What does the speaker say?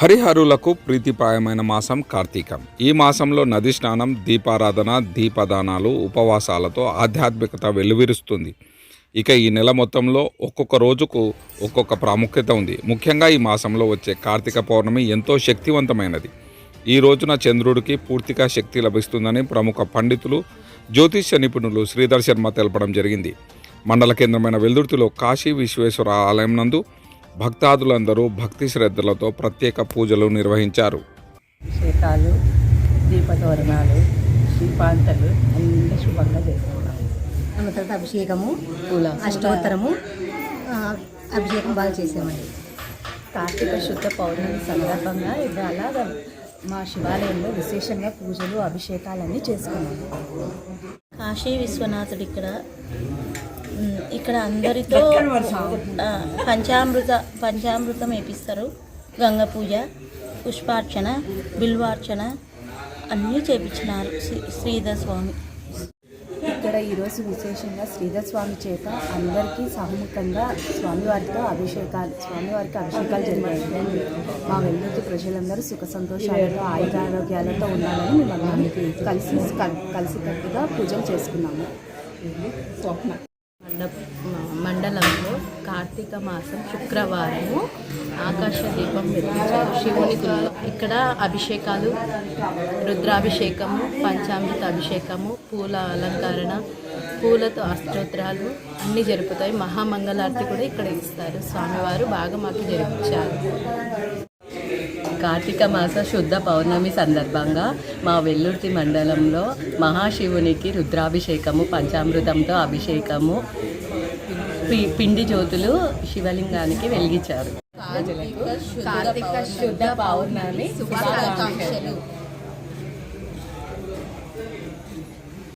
హరిహరులకు ప్రీతిప్రాయమైన మాసం కార్తీకం. ఈ మాసంలో నది స్నానం, దీపారాధన, దీపదానాలు, ఉపవాసాలతో ఆధ్యాత్మికత వెల్లువిరుస్తుంది. ఇక ఈ నెల మొత్తంలో ఒక్కొక్క రోజుకు ఒక్కొక్క ప్రాముఖ్యత ఉంది. ముఖ్యంగా ఈ మాసంలో వచ్చే కార్తీక పౌర్ణమి ఎంతో శక్తివంతమైనది. ఈ రోజున చంద్రుడికి పూర్తిగా శక్తి లభిస్తుందని ప్రముఖ పండితులు, జ్యోతిష్య నిపుణులు శ్రీధర్ శర్మ తెలపడం జరిగింది. మండల కేంద్రమైన వెల్దుర్తిలో కాశీ విశ్వేశ్వర ఆలయం నందు భక్తాదులందరూ భక్తి శ్రద్ధలతో ప్రత్యేక పూజలు నిర్వహించారు. అభిషేకాలు, దీపతోరణాలు, దీపాంతలు అన్ని శుభంగా చేసుకున్నాము. తర్వాత అభిషేకము, అష్టోత్తరము అభిషేకం బాగా చేసామండి. కార్తీక శుద్ధ పౌర్ణమి సందర్భంగా ఇవాళ మా శివాలయంలో విశేషంగా పూజలు, అభిషేకాలన్నీ చేసుకున్నాము. కాశీ విశ్వనాథుడు ఇక్కడ అందరితో పంచామృతం వేపిస్తారు. గంగ పూజ, పుష్పార్చన, బిల్వార్చన అన్నీ చేపించినారు శ్రీధర్ స్వామి. ఇక్కడ ఈరోజు విశేషంగా శ్రీధర్ స్వామి చేత అందరికీ సహముఖంగా స్వామివారికి అభిషేకాలు జరిగాయి. మా వెల్లుర్తి ప్రజలందరూ సుఖ సంతోషాలతో, ఆయురారోగ్యాలతో ఉండాలని మేము కలిసికట్టుగా పూజలు చేసుకున్నాము. మండలంలో కార్తీక మాసం శుక్రవారము ఆకాశ దీపం వెలిగించారు శివుని గుళ్ళో. ఇక్కడ అభిషేకాలు, రుద్రాభిషేకము, పంచామృత అభిషేకము, పూల అలంకరణ, పూలతో అష్టోత్తరాలు అన్నీ జరుపుతాయి. మహామంగళారతి కూడా ఇక్కడ ఇస్తారు. స్వామివారు బాగా మాకు జరిపించారు. కార్తీక మాస శుద్ధ పౌర్ణమి సందర్భంగా మా వెల్లుర్తి మండలంలో మహాశివునికి రుద్రాభిషేకము, పంచామృతంతో అభిషేకము, పిండి జ్యోతులు శివలింగానికి వెలిగించారు. కార్తీక శుద్ధ పౌర్ణమి శుభాకాంక్షలు.